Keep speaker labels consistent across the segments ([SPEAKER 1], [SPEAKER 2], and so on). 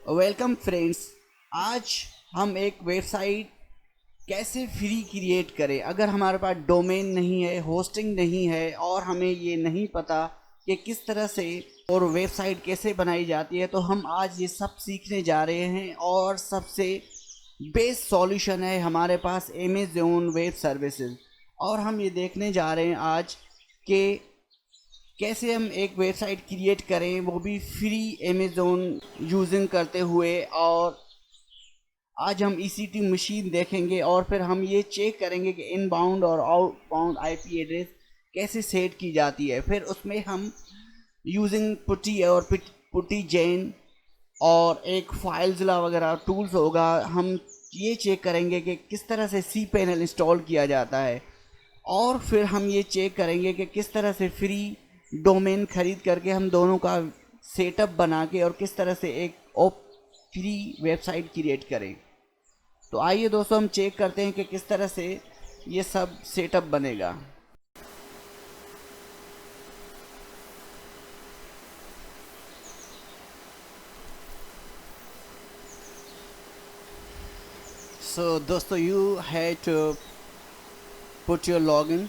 [SPEAKER 1] Welcome friends. आज हम एक वेबसाइट कैसे फ्री क्रिएट करें। अगर हमारे पास डोमेन नहीं है, होस्टिंग नहीं है और हमें ये नहीं पता कि किस तरह से और वेबसाइट कैसे बनाई जाती है, तो हम आज ये सब सीखने जा रहे हैं। और सबसे बेस्ट सॉल्यूशन है हमारे पास अमेज़न वेब सर्विसेज। और हम ये देखने जा रहे हैं आज कि कैसे हम एक वेबसाइट क्रिएट करें, वो भी फ्री अमेज़न यूजिंग करते हुए। और आज हम ईसीटी मशीन देखेंगे और फिर हम ये चेक करेंगे कि इनबाउंड और आउटबाउंड आईपी एड्रेस कैसे सेट की जाती है। फिर उसमें हम यूजिंग पुटी और पुटी जैन और एक फाइलज़िला वगैरह टूल्स होगा, हम ये चेक करेंगे कि किस तरह से सी पैनल इंस्टॉल किया जाता है। और फिर हम ये चेक करेंगे कि किस तरह से फ्री डोमेन खरीद करके हम दोनों का सेटअप बना के और किस तरह से एक फ्री वेबसाइट क्रिएट करें। तो आइए दोस्तों, हम चेक करते हैं कि किस तरह से ये सब सेटअप बनेगा। सो दोस्तों, you have to put your login.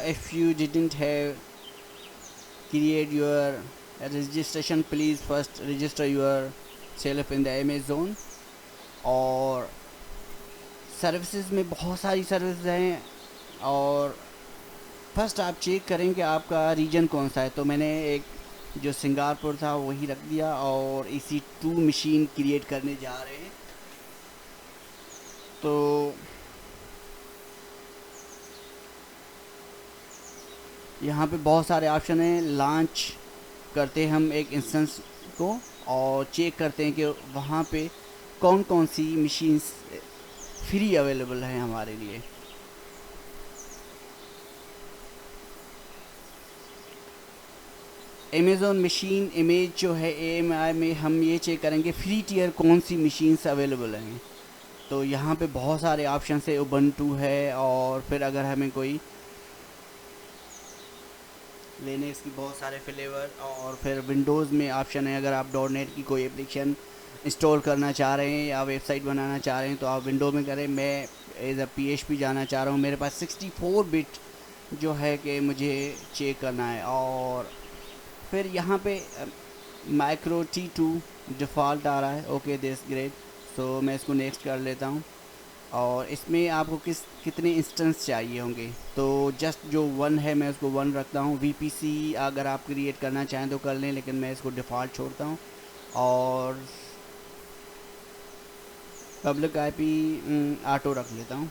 [SPEAKER 1] If you didn't have create your registration, please first register yourself in the Amazon। और सर्विसेज में बहुत सारी सर्विस हैं। और फर्स्ट आप चेक करें कि आपका रीजन कौन सा है। तो मैंने एक जो सिंगापुर था वही रख दिया और इसी 2 मशीन क्रिएट करने जा रहे हैं। तो यहाँ पे बहुत सारे ऑप्शन हैं। लॉन्च करते हैं हम एक इंस्टेंस को और चेक करते हैं कि वहाँ पे कौन कौन सी मशीन्स फ्री अवेलेबल हैं हमारे लिए। अमेज़न मशीन इमेज जो है AMI में हम ये चेक करेंगे फ्री टियर कौन सी मशीन्स अवेलेबल हैं। तो यहाँ पे बहुत सारे ऑप्शन है, उबंटू है और फिर अगर हमें कोई लिनक्स की बहुत सारे फ्लेवर। और फिर विंडोज़ में ऑप्शन है, अगर आप डॉटनेट की कोई एप्लीकेशन इंस्टॉल करना चाह रहे हैं या वेबसाइट बनाना चाह रहे हैं तो आप विंडो में करें। मैं एज अ PHP जाना चाह रहा हूँ, मेरे पास 64 बिट जो है कि मुझे चेक करना है। और फिर यहाँ पे माइक्रो T2 डिफ़ॉल्ट आ रहा है। Okay, this great. सो मैं इसको नेक्स्ट कर लेता हूँ। और इसमें आपको कितने इंस्टेंस चाहिए होंगे, तो जस्ट जो 1 है मैं उसको 1 रखता हूँ। VPC अगर आप क्रिएट करना चाहें तो कर लें, लेकिन मैं इसको डिफ़ॉल्ट छोड़ता हूँ। और पब्लिक IP ऑटो रख लेता हूँ।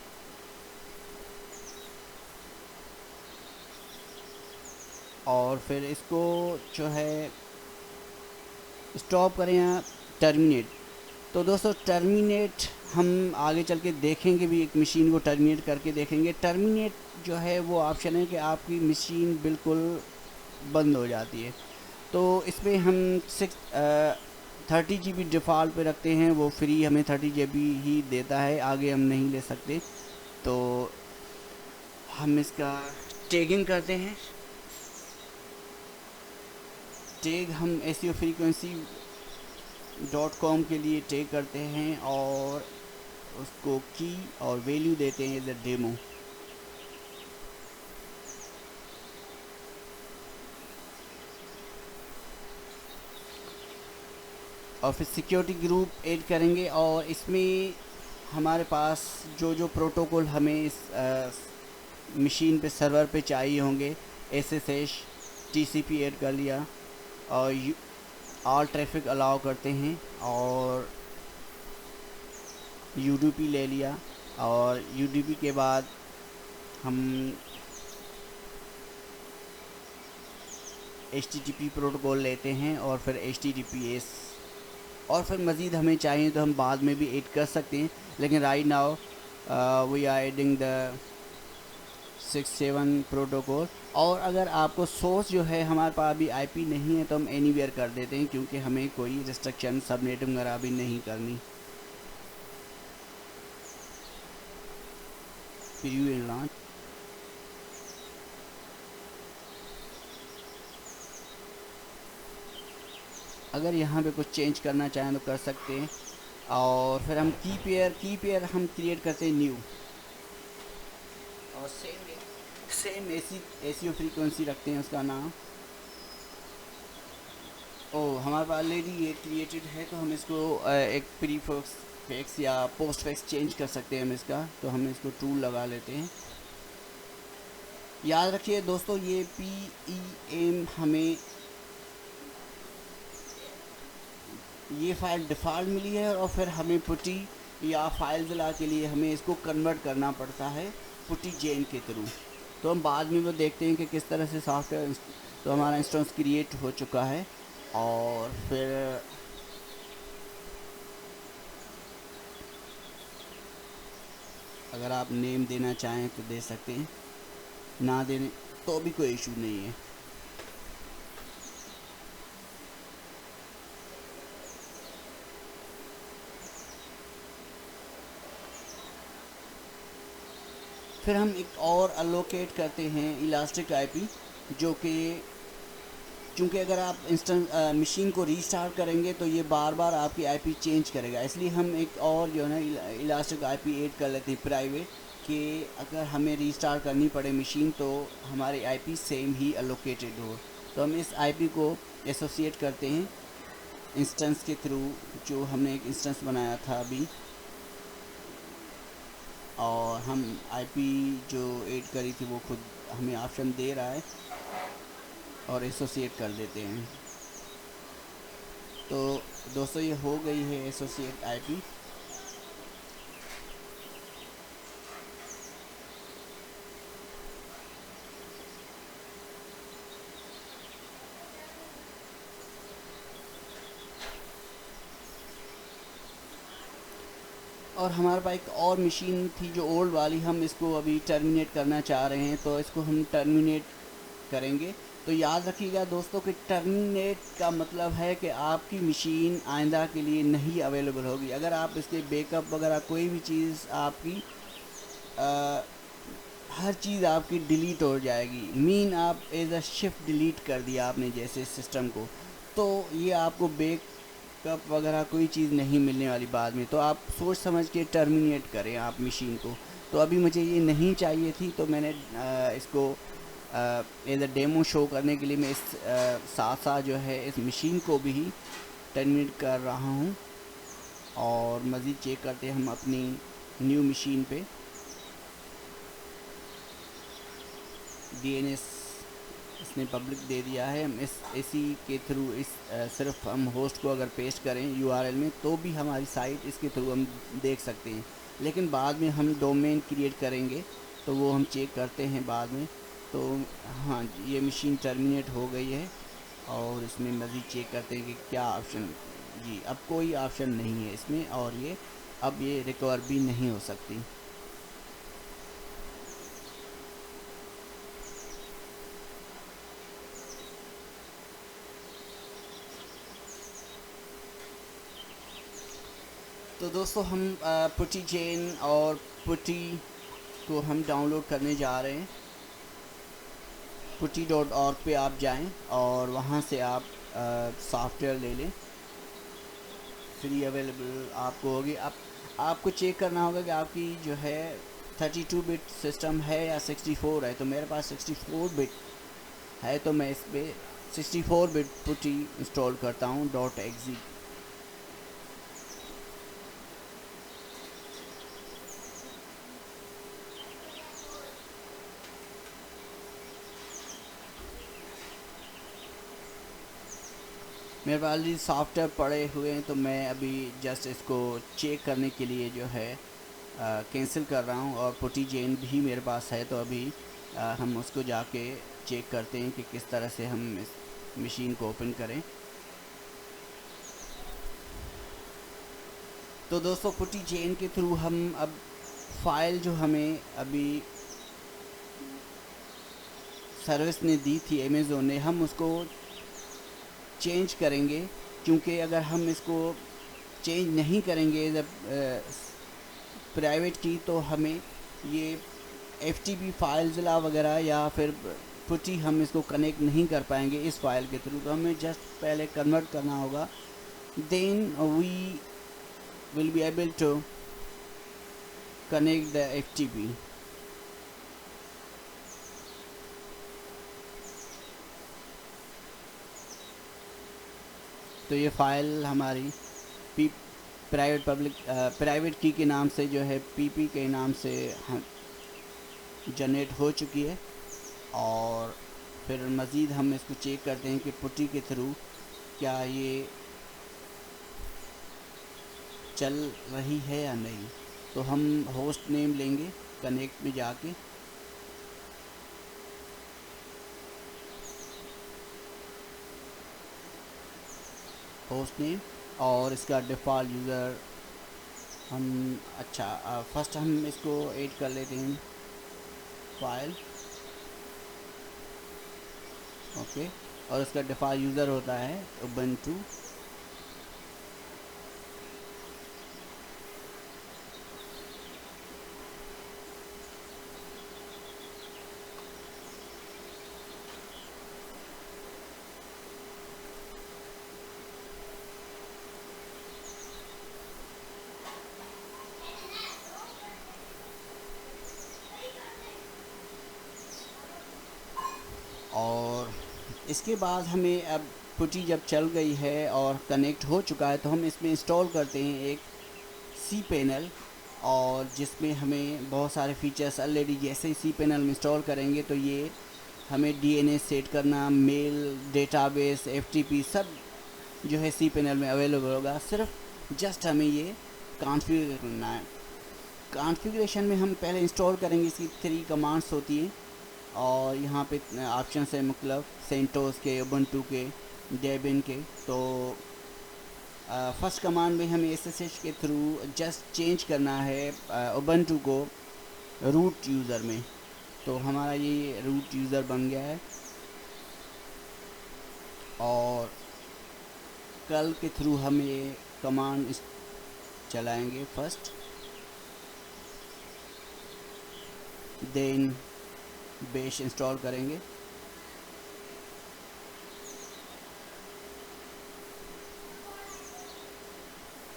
[SPEAKER 1] और फिर इसको जो है स्टॉप करें या टर्मिनेट। तो दोस्तों, टर्मिनेट हम आगे चल के देखेंगे भी, एक मशीन को टर्मिनेट करके देखेंगे। टर्मिनेट जो है वो ऑप्शन है कि आपकी मशीन बिल्कुल बंद हो जाती है। तो इसमें हम 30 GB डिफ़ॉल्ट पे रखते हैं, वो फ्री हमें 30 GB ही देता है, आगे हम नहीं ले सकते। तो हम इसका टैगिंग करते हैं। टैग हम SEO frequency .com के लिए टैग करते हैं और उसको की और वैल्यू देते हैं एज अ डेमो। और फिर सिक्योरिटी ग्रुप ऐड करेंगे और इसमें हमारे पास जो जो प्रोटोकॉल हमें इस मशीन पे सर्वर पे चाहिए होंगे, SSH TCP ऐड कर लिया और ऑल ट्रैफिक अलाउ करते हैं और UDP ले लिया। और UDP के बाद हम HTTP प्रोटोकॉल लेते हैं और फिर HTTPS। और फिर मज़ीद हमें चाहिए तो हम बाद में भी ऐड कर सकते हैं, लेकिन right now we are adding the 6-7 protocol. और अगर आपको सोर्स जो है हमारे पास अभी IP नहीं है तो हम एनीवेयर कर देते हैं, क्योंकि हमें कोई रिस्ट्रिक्शन सबनेट वगैरह भी नहीं करनी। Preview and launch. अगर यहाँ पे कुछ चेंज करना चाहें तो कर सकते हैं। और फिर हम की पेयर हम क्रिएट करते हैं न्यू, और सेम एसी फ्रीक्वेंसी रखते हैं उसका नाम। ओ, हमारे पास ऑलरेडी ये क्रिएटेड है, तो हम इसको एक प्रीफिक्स या पोस्टफिक्स चेंज कर सकते हैं हम इसका, तो हम इसको ट्रू लगा लेते हैं। याद रखिए दोस्तों, ये PEM हमें ये फ़ाइल डिफ़ॉल्ट मिली है, और फिर हमें पुटी या फाइलज़िला के लिए हमें इसको कन्वर्ट करना पड़ता है पुटी जेन के थ्रू। तो हम बाद में वो देखते हैं कि किस तरह से सॉफ्टवेयर, तो हमारा इंस्टेंस क्रिएट हो चुका है। और फिर अगर आप नेम देना चाहें तो दे सकते हैं, ना देने तो भी कोई इशू नहीं है। फिर हम एक और अलोकेट करते हैं इलास्टिक आईपी, जो कि चूँकि अगर आप इंस्टेंट मशीन को रीस्टार्ट करेंगे तो ये बार बार आपकी आईपी चेंज करेगा, इसलिए हम एक और जो है ना इलास्टिक आईपी ऐड कर लेते हैं प्राइवेट, कि अगर हमें रीस्टार्ट करनी पड़े मशीन तो हमारी आईपी सेम ही अलोकेटेड हो। तो हम इस आईपी को एसोसिएट करते हैं इंस्टेंस के थ्रू, जो हमने एक इंस्टेंस बनाया था अभी, और हम आईपी जो ऐड करी थी वो खुद हमें ऑप्शन दे रहा है, और एसोसिएट कर देते हैं। तो दोस्तों ये हो गई है एसोसिएट आईपी। और हमारे पास एक और मशीन थी जो ओल्ड वाली, हम इसको अभी टर्मिनेट करना चाह रहे हैं, तो इसको हम टर्मिनेट करेंगे। तो याद रखिएगा दोस्तों कि टर्मिनेट का मतलब है कि आपकी मशीन आइंदा के लिए नहीं अवेलेबल होगी। अगर आप इसके बैकअप वगैरह कोई भी चीज़ आपकी हर चीज़ आपकी डिलीट हो जाएगी। मीन आप एज अ शिफ्ट डिलीट कर दिया आपने जैसे सिस्टम को, तो ये आपको बैकअप वगैरह कोई चीज़ नहीं मिलने वाली बाद में। तो आप सोच समझ के टर्मिनेट करें आप मशीन को। तो अभी मुझे ये नहीं चाहिए थी, तो मैंने इसको एज अ डेमो शो करने के लिए मैं इस साथ साथ जो है इस मशीन को भी टर्मिनेट कर रहा हूँ। और मज़ीद चेक करते हैं हम अपनी न्यू मशीन पे। DNS इसने पब्लिक दे दिया है। हम इसी के थ्रू सिर्फ हम होस्ट को अगर पेस्ट करें URL में तो भी हमारी साइट इसके थ्रू हम देख सकते हैं, लेकिन बाद में हम डोमेन क्रिएट करेंगे तो वो हम चेक करते हैं बाद में। तो हाँ, ये मशीन टर्मिनेट हो गई है, और इसमें मज़ीद चेक करते हैं कि क्या ऑप्शन। जी, अब कोई ऑप्शन नहीं है इसमें, और ये अब ये रिकवर भी नहीं हो सकती। तो दोस्तों हम पुटी जेन और पुटी को हम डाउनलोड करने जा रहे हैं। putty.org पे आप जाएं और वहाँ से आप सॉफ्टवेयर ले लें, फ्री अवेलेबल आपको होगी। आपको चेक करना होगा कि आपकी जो है 32 बिट सिस्टम है या 64 है। तो मेरे पास 64 बिट है, तो मैं इस पर 64 बिट पुटी इंस्टॉल करता हूँ .exe। मेरे पास ऑलरेडी सॉफ्टवेयर पड़े हुए हैं, तो मैं अभी जस्ट इसको चेक करने के लिए जो है कैंसिल कर रहा हूँ। और पुटी जेन भी मेरे पास है, तो अभी हम उसको जाके चेक करते हैं कि किस तरह से हम इस मशीन को ओपन करें। तो दोस्तों पुटी जेन के थ्रू हम अब फाइल जो हमें अभी सर्विस ने दी थी अमेज़ोन ने, हम उसको चेंज करेंगे। क्योंकि अगर हम इसको चेंज नहीं करेंगे जब प्राइवेट की, तो हमें ये FTP फाइल्स वगैरह या फिर पुटी हम इसको कनेक्ट नहीं कर पाएंगे इस फाइल के थ्रू, तो हमें जस्ट पहले कन्वर्ट करना होगा, then we will be able to connect the FTP। तो ये फाइल हमारी प्राइवेट की के नाम से जो है PP के नाम से हम जनरेट हो चुकी है। और फिर मज़ीद हम इसको चेक करते हैं कि पुटी के थ्रू क्या ये चल रही है या नहीं। तो हम होस्ट नेम लेंगे कनेक्ट में जाके, होस्ट नेम और इसका डिफ़ॉल्ट यूज़र हम फर्स्ट हम इसको ऐड कर लेते हैं फाइल, ओके। और इसका डिफ़ॉल्ट यूज़र होता है उबंटू। और इसके बाद हमें अब पुटी जब चल गई है और कनेक्ट हो चुका है, तो हम इसमें इंस्टॉल करते हैं एक cPanel, और जिसमें हमें बहुत सारे फीचर्स ऑलरेडी जैसे ही cPanel में इंस्टॉल करेंगे तो ये हमें DNS सेट करना, मेल, डेटाबेस, FTP सब जो है cPanel में अवेलेबल होगा। सिर्फ जस्ट हमें ये कॉन्फ़िगर करना है। कॉन्फ़िगरेशन में हम पहले इंस्टॉल करेंगे, इसकी 3 कमांड्स होती हैं और यहाँ पे ऑप्शन है मतलब सेंटोस के, उबंटू के, डेबिन के। तो फर्स्ट कमांड में हमें SSH के थ्रू जस्ट चेंज करना है उबंटू को रूट यूज़र में। तो हमारा ये रूट यूज़र बन गया है। और कल के थ्रू हम ये कमांड चलाएंगे फर्स्ट, देन बेश इंस्टॉल करेंगे।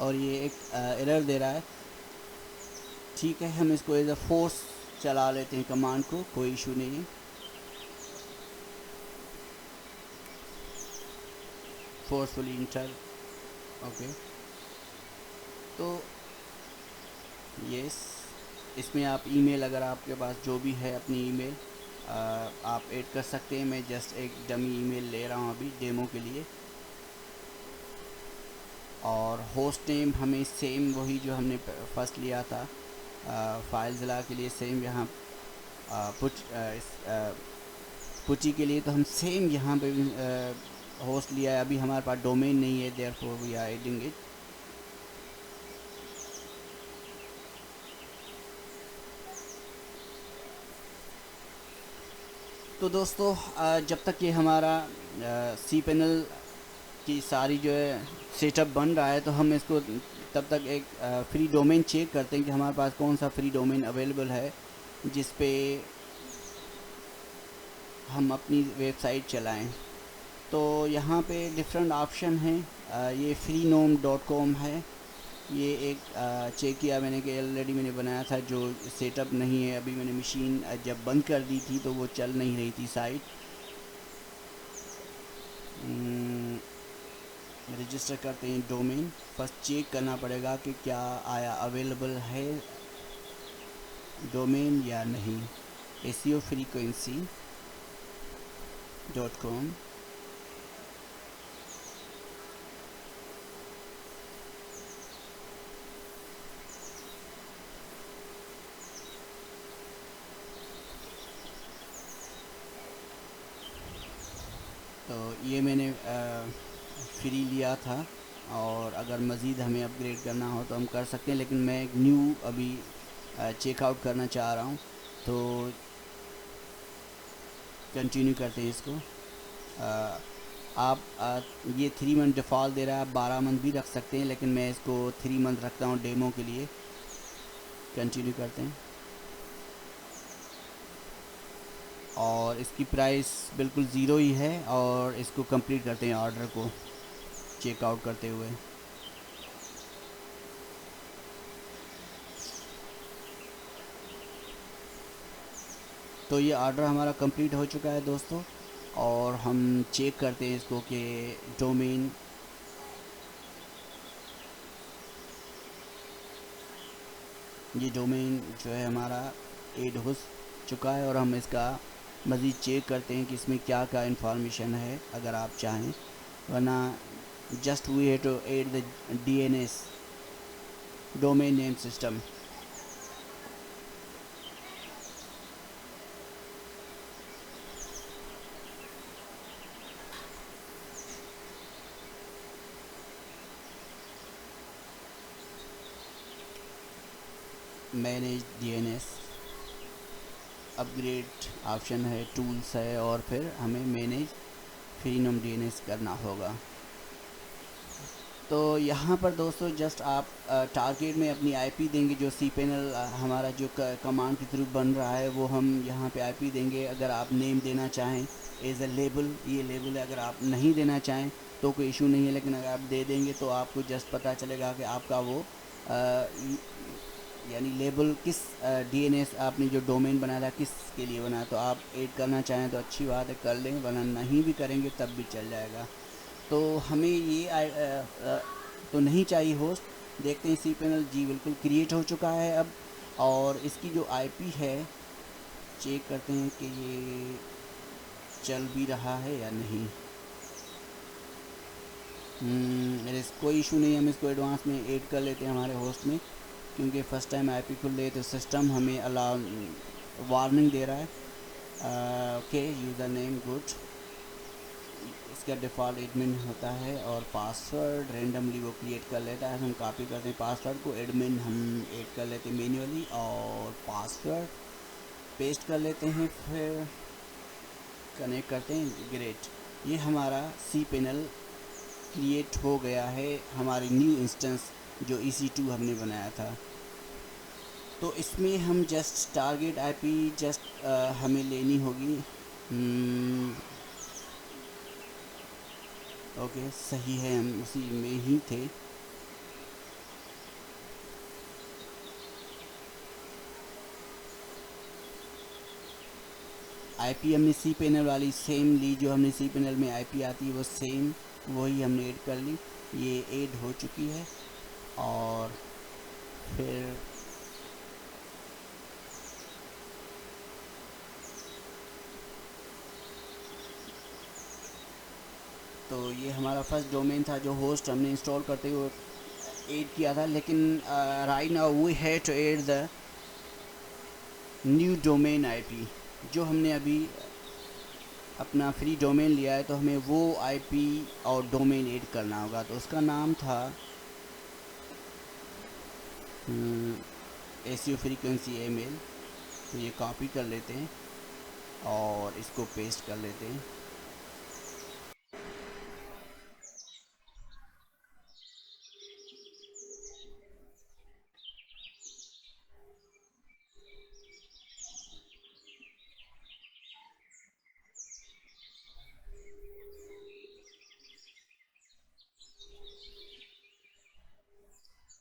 [SPEAKER 1] और ये एक एरर दे रहा है, ठीक है। हम इसको एज अ फोर्स चला लेते हैं कमांड को, कोई इशू नहीं है। Forcefully install, okay. तो यस, इसमें आप ईमेल, अगर आपके पास जो भी है अपनी ईमेल आप ऐड कर सकते हैं। मैं जस्ट एक डमी ईमेल ले रहा हूँ अभी डेमो के लिए। और होस्ट नेम हमें सेम वही जो हमने फर्स्ट लिया था फाइल ज़िला के लिए, सेम यहाँ पुटी के लिए तो हम सेम यहाँ पे होस्ट लिया है। अभी हमारे पास डोमेन नहीं है, therefore we are adding it. तो दोस्तों जब तक ये हमारा cPanel की सारी जो है सेटअप बन रहा है, तो हम इसको तब तक एक फ्री डोमेन चेक करते हैं कि हमारे पास कौन सा फ्री डोमेन अवेलेबल है जिस पे हम अपनी वेबसाइट चलाएं। तो यहाँ पे डिफरेंट ऑप्शन हैं। ये freenom.com है, ये एक चेक किया मैंने कि ऑलरेडी मैंने बनाया था, जो सेटअप नहीं है। अभी मैंने मशीन जब बंद कर दी थी तो वो चल नहीं रही थी साइट। रजिस्टर करते हैं डोमेन, फर्स्ट चेक करना पड़ेगा कि क्या आया अवेलेबल है डोमेन या नहीं। SEOfrequency.com। तो ये मैंने फ्री लिया था, और अगर मज़ीद हमें अपग्रेड करना हो तो हम कर सकते हैं, लेकिन मैं एक न्यू अभी चेकआउट करना चाह रहा हूँ। तो कंटिन्यू करते हैं इसको। आप ये 3 मंथ डिफ़ॉल्ट दे रहा है, आप 12 मंथ भी रख सकते हैं, लेकिन मैं इसको 3 मंथ रखता हूँ डेमो के लिए। कंटिन्यू करते हैं। और इसकी प्राइस बिल्कुल ज़ीरो ही है। और इसको कंप्लीट करते हैं ऑर्डर को चेकआउट करते हुए। तो ये ऑर्डर हमारा कंप्लीट हो चुका है दोस्तों। और हम चेक करते हैं इसको कि डोमेन ये डोमेन जो है हमारा ऐड हो चुका है। और हम इसका मज़ीद चेक करते हैं कि इसमें क्या क्या इन्फॉर्मेशन है अगर आप चाहें, वरना just we have to add the DNS domain name system. Manage DNS upgrade option है, टूल्स है, और फिर हमें मैनेज फ्रीनोम DNS करना होगा। तो यहाँ पर दोस्तों जस्ट आप टारगेट में अपनी IP देंगे। जो cPanel हमारा जो कमांड के थ्रू बन रहा है वो हम यहाँ पे IP देंगे। अगर आप नेम देना चाहें एज अ लेबल, ये लेबल है। अगर आप नहीं देना चाहें तो कोई इशू नहीं है, लेकिन अगर आप दे देंगे तो आपको जस्ट पता चलेगा कि आपका वो यानी लेबल किस DNS आपने जो डोमेन बनाया था किस के लिए बनाया। तो आप ऐड करना चाहें तो अच्छी बात है, कर लें, वरना नहीं भी करेंगे तब भी चल जाएगा। तो हमें ये तो नहीं चाहिए होस्ट। देखते हैं cPanel जी बिल्कुल क्रिएट हो चुका है अब। और इसकी जो IP है चेक करते हैं कि ये चल भी रहा है या नहीं। कोई इशू नहीं है, हम इसको एडवांस में ऐड कर लेते हैं हमारे होस्ट में, क्योंकि फ़र्स्ट टाइम IP खुल रही है तो सिस्टम हमें अलाउ वार्निंग दे रहा है। ओके, यूज़र नेम गुड, इसका डिफ़ॉल्ट एडमिन होता है। और पासवर्ड रेंडमली वो क्रिएट कर लेता है। हम कॉपी करते हैं पासवर्ड को, एडमिन हम ऐड कर लेते हैं मैन्युअली, और पासवर्ड पेस्ट कर लेते हैं, फिर कनेक्ट करते हैं। ग्रेट, ये हमारा cPanel क्रिएट हो गया है, हमारी न्यू इंस्टेंस जो EC2 हमने बनाया था। तो इसमें हम जस्ट टारगेट IP जस्ट हमें लेनी होगी। ओके, सही है, हम उसी में ही थे। IP हमने cPanel वाली सेम ली, जो हमने cPanel में IP आती है वो सेम वही हमने ऐड कर ली। ये ऐड हो चुकी है। और फिर तो ये हमारा फर्स्ट डोमेन था जो होस्ट हमने इंस्टॉल करते हुए ऐड किया था। लेकिन right now we have to add the new domain IP। जो हमने अभी अपना फ्री डोमेन लिया है तो हमें वो IP और डोमेन ऐड करना होगा। तो उसका नाम था SEO फ्रीक्वेंसी email। तो ये कॉपी कर लेते हैं और इसको पेस्ट कर लेते हैं।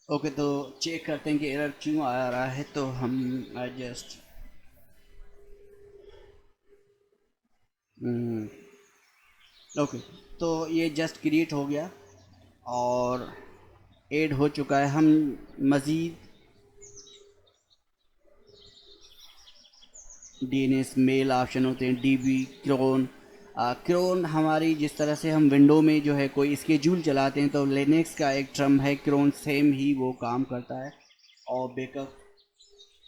[SPEAKER 1] ओके, तो चेक करते हैं कि एरर क्यों आ रहा है। तो हम जस्ट ओके, तो ये जस्ट क्रिएट हो गया और ऐड हो चुका है। हम मज़ीद DNS मेल ऑप्शन होते हैं, DB क्रोन। क्रोन हमारी जिस तरह से हम विंडो में जो है कोई स्केड्यूल चलाते हैं तो लिनक्स का एक टर्म है क्रोन, सेम ही वो काम करता है। और बैकअप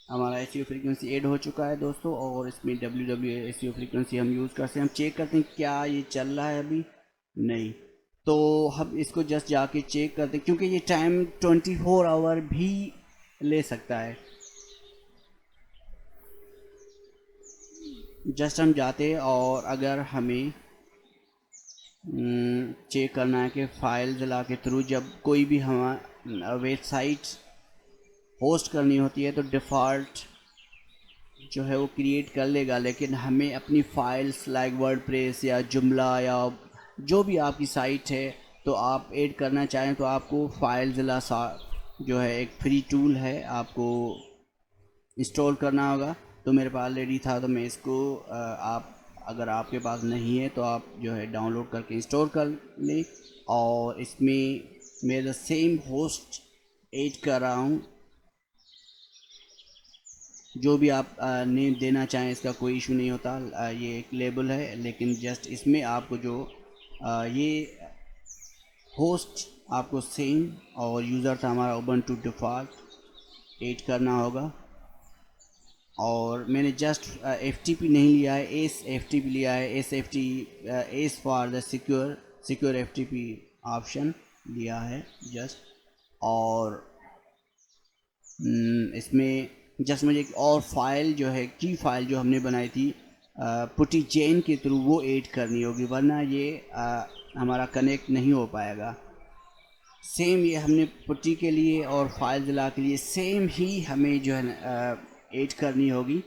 [SPEAKER 1] हमारा SEO फ्रीक्वेंसी ऐड हो चुका है दोस्तों। और इसमें www SEO फ्रीक्वेंसी हम यूज़ करते हैं। हम चेक करते हैं क्या ये चल रहा है अभी, नहीं। तो हम इसको जस्ट जाके चेक करते हैं, क्योंकि ये टाइम 24 आवर भी ले सकता है। जस्ट हम जाते हैं और अगर हमें चेक करना है कि फाइल ला के थ्रू जब कोई भी हमारा वेबसाइट होस्ट करनी होती है तो डिफ़ॉल्ट जो है वो क्रिएट कर लेगा, लेकिन हमें अपनी फाइल्स लाइक वर्डप्रेस या जुमला या जो भी आपकी साइट है तो आप ऐड करना चाहें तो आपको फाइलज़िला जो है एक फ्री टूल है, आपको इंस्टॉल करना होगा। तो मेरे पास ऑलरेडी था तो मैं इसको आप अगर आपके पास नहीं है तो आप जो है डाउनलोड करके इंस्टॉल कर लें। और इसमें मेरा सेम होस्ट ऐड कर रहा हूँ, जो भी आप नेम देना चाहें इसका कोई इशू नहीं होता। ये एक लेबल है, लेकिन जस्ट इसमें आपको जो ये होस्ट आपको सेम और यूज़र था हमारा उबंटू डिफ़ॉल्ट ऐड करना होगा। और मैंने जस्ट FTP नहीं लिया है, एस FTP लिया है, S for the secure FTP option लिया है जस्ट। और इसमें जस्ट मुझे एक और फाइल जो है की फाइल जो हमने बनाई थी पुटी चेन के थ्रू वो ऐड करनी होगी, वरना ये हमारा कनेक्ट नहीं हो पाएगा। सेम ये हमने पुट्टी के लिए और फाइल जिला के लिए सेम ही हमें जो है ऐड करनी होगी।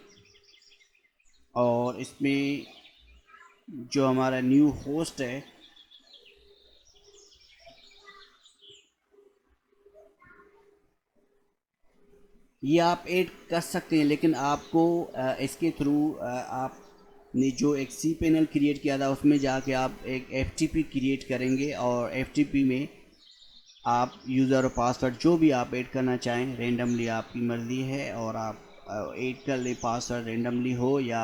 [SPEAKER 1] और इसमें जो हमारा न्यू होस्ट है ये आप ऐड कर सकते हैं, लेकिन आपको इसके थ्रू आपने जो एक cPanel क्रिएट किया था उसमें जाके आप एक FTP क्रिएट करेंगे और FTP में आप यूज़र और पासवर्ड जो भी आप ऐड करना चाहें रेंडमली आपकी मर्ज़ी है, और आप ऐड कर लें पासवर्ड रेंडमली हो या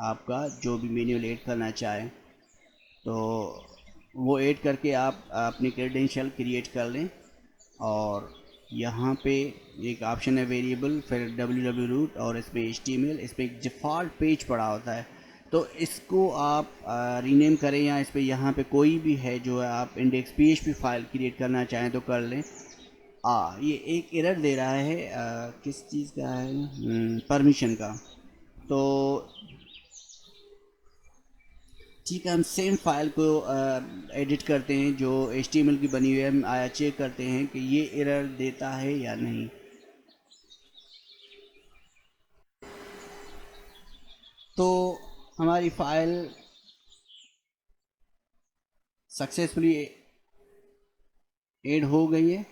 [SPEAKER 1] आपका जो भी मैन्युअल ऐड करना चाहें तो वो ऐड करके आप अपनी क्रेडेंशियल क्रिएट कर लें। और यहाँ पे एक ऑप्शन है वेरिएबल, फिर www रूट और इसमें HTML, इस पर एक डिफ़ॉल्ट पेज पड़ा होता है तो इसको आप रीनेम करें, या इस पर यहाँ पे कोई भी है जो है आप इंडेक्स PHP फाइल क्रिएट करना चाहें तो कर लें। ये एक एरर दे रहा है किस चीज़ का है, परमिशन का। तो ठीक है, हम सेम फाइल को एडिट करते हैं जो HTML की बनी हुई है, हम आया चेक करते हैं कि ये एरर देता है या नहीं। तो हमारी फाइल सक्सेसफुली ऐड हो गई है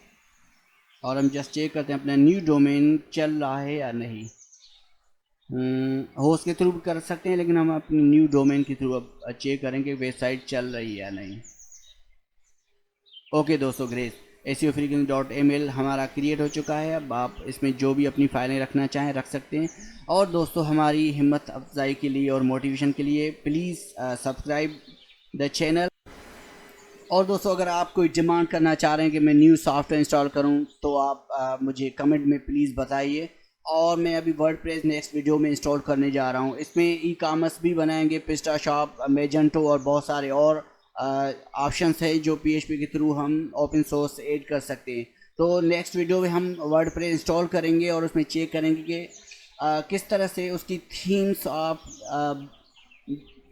[SPEAKER 1] और हम जस्ट चेक करते हैं अपना न्यू डोमेन चल रहा है या नहीं। होस्ट के थ्रू भी कर सकते हैं, लेकिन हम अपनी न्यू डोमेन के थ्रू अब चेक करेंगे वेबसाइट चल रही है या नहीं। ओके दोस्तों, ग्रेट, SEOfreaking.ml हमारा क्रिएट हो चुका है। अब आप इसमें जो भी अपनी फाइलें रखना चाहें रख सकते हैं। और दोस्तों हमारी हिम्मत अफजाई के लिए और मोटिवेशन के लिए प्लीज़ सब्सक्राइब द चैनल। और दोस्तों अगर आप कोई डिमांड करना चाह रहे हैं कि मैं न्यू सॉफ्टवेयर इंस्टॉल करूं तो आप मुझे कमेंट में प्लीज़ बताइए। और मैं अभी वर्डप्रेस नेक्स्ट वीडियो में इंस्टॉल करने जा रहा हूं, इसमें ई-कॉमर्स भी बनाएंगे, पिस्टाशॉप, मैजेंटो और बहुत सारे और ऑप्शंस है जो PHP के थ्रू हम ओपन सोर्स ऐड कर सकते हैं। तो नेक्स्ट वीडियो में हम वर्डप्रेस इंस्टॉल करेंगे और उसमें चेक करेंगे कि किस तरह से उसकी थीम्स आप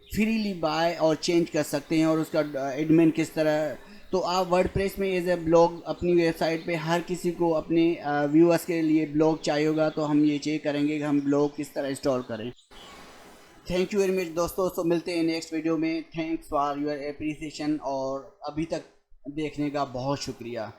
[SPEAKER 1] फ्रीली बाय और चेंज कर सकते हैं और उसका एडमिन किस तरह। तो आप वर्डप्रेस में एज ए ब्लॉग अपनी वेबसाइट पे हर किसी को अपने व्यूअर्स के लिए ब्लॉग चाहिए होगा, तो हम ये चेक करेंगे कि हम ब्लॉग किस तरह इंस्टॉल करें। थैंक यू वेरी मच दोस्तों, तो मिलते हैं नेक्स्ट वीडियो में। थैंक्स फॉर योर एप्रिसिएशन और अभी तक देखने का बहुत शुक्रिया।